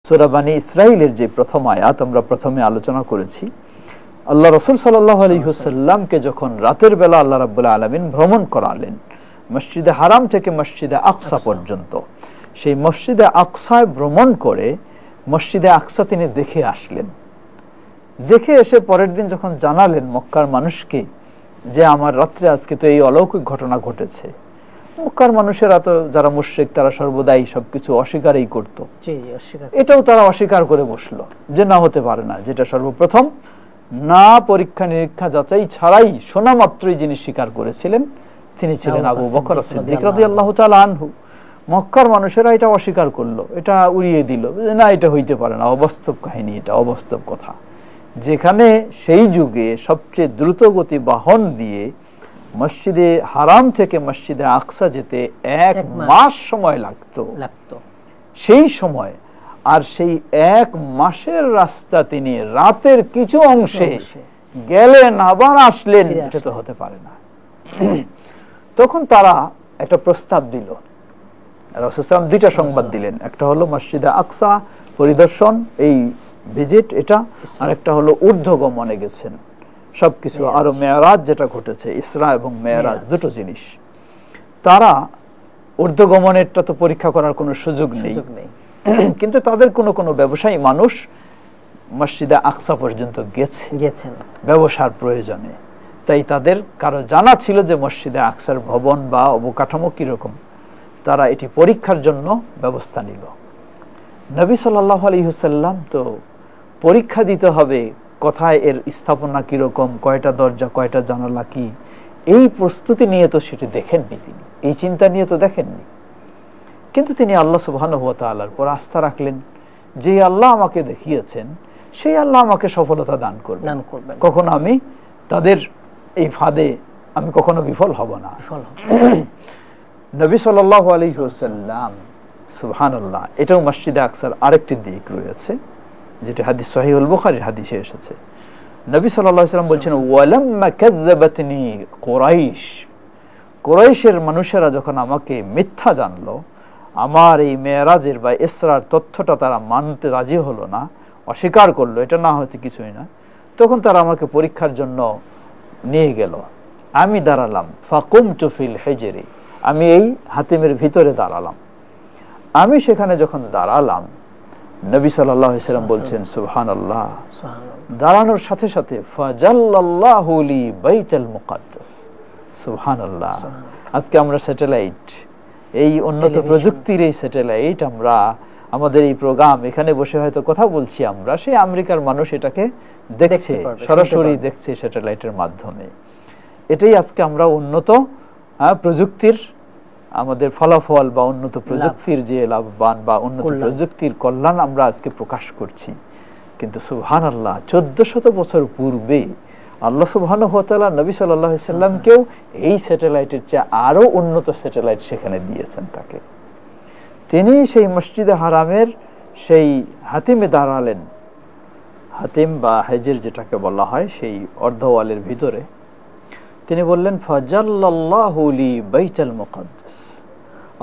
সূরা বনী ইসরাঈলের যে প্রথম আয়াত আমরা প্রথমে আলোচনা করেছি, আল্লাহ রাসূল সাল্লাল্লাহু আলাইহি ওয়াসাল্লামকে যখন রাতের বেলা আল্লাহ রাব্বুল আলামিন ভ্রমণ করালেন মসজিদে হারাম থেকে মসজিদে আকসা পর্যন্ত, সেই মসজিদে আকসায় ভ্রমণ করে মসজিদে আকসা তিনি দেখে আসলেন। দেখে এসে পরের দিন যখন জানালেন মক্কার মানুষকে যে আমার রাত্রে আজকে তো এই অলৌকিক ঘটনা ঘটেছে, মক্কার মানুষেরা তো যারা মুশরিক তারা সর্বদাই সবকিছু অস্বীকারই করত, এটাও তারা অস্বীকার করে বসলো যে না, হতে পারে না। যেটা সর্বপ্রথম না পরীক্ষা নিরীক্ষা যাচাই ছাড়াই শোনা মাত্রই যিনি স্বীকার করেছিলেন তিনি ছিলেন আবু বকর সিদ্দিক রাদিয়াল্লাহু তাআলা আনহু। মক্কার মানুষেরা এটা অস্বীকার করলো, এটা উড়িয়ে দিল, না এটা হইতে পারে না, অবাস্তব কাহিনী, এটা অবাস্তব কথা। যেখানে সেই যুগে সবচেয়ে দ্রুতগতি বাহন দিয়ে মসজিদে হারাম থেকে মসজিদে আকসা যেতে 1 মাস সময় লাগতো, সেই সময় আর সেই 1 মাসের রাস্তা তিনি রাতের কিছু অংশে গেলেন আবার আসলেন, এটা তো হতে পারে না। তখন তারা একটা প্রস্তাব দিল, রাসূল সাল্লাল্লাহু আলাইহি ওয়াসাল্লাম দুইটা সংবাদ দিলেন, একটা হলো মসজিদে আকসা পরিদর্শন, এই ভিজিট এটা, আর একটা হলো ঊর্ধ্বগমনে গেছেন সবকিছু, আরো মেরাজ যেটা ঘটেছে, ইসরা এবং মেরাজ দুটো জিনিস। তারা ঊর্ধ্বগমনেরটা তো পরীক্ষা করার কোনো সুযোগ নেই, কিন্তু তাদের কোনো ব্যবসায়ী মানুষ মসজিদে আকসা পর্যন্ত গেছেন ব্যবসার প্রয়োজনে, তাই তাদের কারো জানা ছিল যে মসজিদে আকসার ভবন বা অবকাঠামো কিরকম, তারা এটি পরীক্ষার জন্য ব্যবস্থা নিল। নবী সাল্লাল্লাহু আলাইহি ওয়াসাল্লাম তো পরীক্ষা দিতে হবে কোথায় এর স্থাপনা কিরকম, কয়টা দরজা কয়টা জানালা কি, এই প্রস্তুতি নিয়ে তো সেটি দেখেননি, তিনি এই চিন্তা নিয়ে তো দেখেননি। কিন্তু তিনি আল্লাহ সুবহানাহু ওয়া তাআলার উপর আস্থা রাখলেন, যে আল্লাহ আমাকে দেখিয়েছেন সেই আল্লাহ আমাকে সফলতা দান করবেন, কখনো আমি তাদের এই ফাঁদে আমি কখনো বিফল হব না। নবী সাল্লাল্লাহু আলাইহি ওয়াসাল্লাম, সুবহানাল্লাহ, এটাও মসজিদে আকসার আরেকটি দিক রয়েছে যেটা হাদিস সহিহুল বুখারীর হাদিসে এসেছে। নবী সাল্লাল্লাহু আলাইহি ওয়াসাল্লাম বলছেন, ওয়ালাম্মা কাযাবাতনি কুরাইশ, কুরাইশের মানুষেরা যখন আমাকে মিথ্যা জানলো, আমার এই মেরাজের বা ইসরার তথ্যটা তারা মানতে রাজি হলো না, অস্বীকার করলো, এটা না হতে কিছুই না, তখন তারা আমাকে পরীক্ষার জন্য নিয়ে গেল। আমি দাঁড়ালাম, ফাকুমতু ফিল হিজরি, আমি এই হাতিমের ভিতরে দাঁড়ালাম। আমি সেখানে যখন দাঁড়ালাম, নবী সাল্লাল্লাহু আলাইহি ওয়াসাল্লাম বলছেন, সুবহানাল্লাহ, দাঁড়ানোর সাথে সাথে ফাজাল্লাল্লাহু লি বাইতুল মুকাদ্দাস, সুবহানাল্লাহ। আজকে আমরা স্যাটেলাইট, এই উন্নত প্রযুক্তির এই স্যাটেলাইট, আমরা আমাদের এই প্রোগ্রাম এখানে বসে হয়তো কথা বলছি, আমরা সেই আমেরিকার মানুষ এটাকে দেখছে, সরাসরি দেখছে স্যাটেলাইটের মাধ্যমে। এটাই আজকে আমরা উন্নত প্রযুক্তির আমাদের ফলাফল বা উন্নত প্রযুক্তির যে লাভবান বা উন্নত প্রযুক্তির কল্যাণ আমরা আজকে প্রকাশ করছি। কিন্তু সুবহানাল্লাহ, 1400 বছর পূর্বে আল্লাহ সুবহানাহু ওয়া তাআলা নবী সাল্লাল্লাহু আলাইহি ওয়াসাল্লামকেও এই স্যাটেলাইটের চেয়ে আরো উন্নত স্যাটেলাইট সেখানে দিয়েছেন তাকে। তিনি সেই মসজিদে হারামের সেই হাতিমে দাঁড়ালেন, হাতিম বা হেজর যেটাকে বলা হয়, সেই অর্ধওয়ালের ভিতরে। তিনি বললেন, ফাজাল্লাল্লাহু লি বাইতুল মুকাদ্দাস,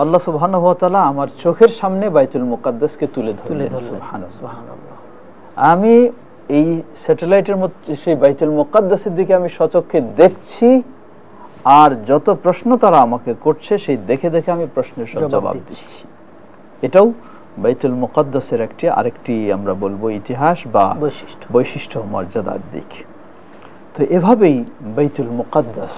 আল্লাহ সুবহানাহু ওয়া তাআলা আমার চোখের সামনে বাইতুল মুকাদ্দাসকে তুলে ধরলেন। সুবহানাল্লাহ, আমি এই স্যাটেলাইটের মধ্যে সেই বাইতুল মুকাদ্দাসের দিকে আমি সচক্ষে দেখছি, আর যত প্রশ্ন তারা আমাকে করছে সেই দেখে দেখে আমি প্রশ্নের সব জবাব দিচ্ছি। এটাও বাইতুল মুকাদ্দাসের আরেকটি আমরা বলবো ইতিহাস বা বৈশিষ্ট্য মর্যাদার দিক। তো এভাবেই বাইতুল মুকাদ্দাস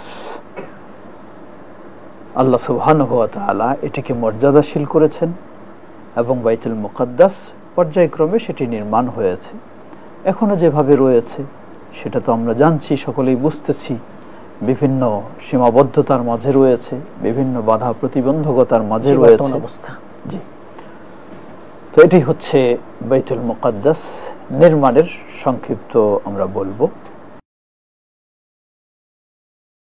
আল্লাহ সুবহানাহু ওয়া তাআলা এটিকে মর্যাদাশীল করেছেন, এবং বাইতুল মুকাদ্দাস পর্যায়ক্রমে সেটি নির্মাণ হয়েছে। এখনো যেভাবে রয়েছে সেটা তো আমরা জানছি, সকলেই বুঝতেছি, বিভিন্ন সীমাবদ্ধতার মাঝে রয়েছে, বিভিন্ন বাধা প্রতিবন্ধকতার মাঝে রয়েছে অবস্থা। জি, তো এটি হচ্ছে বাইতুল মুকাদ্দাস নির্মাণের সংক্ষিপ্ত আমরা বলবো।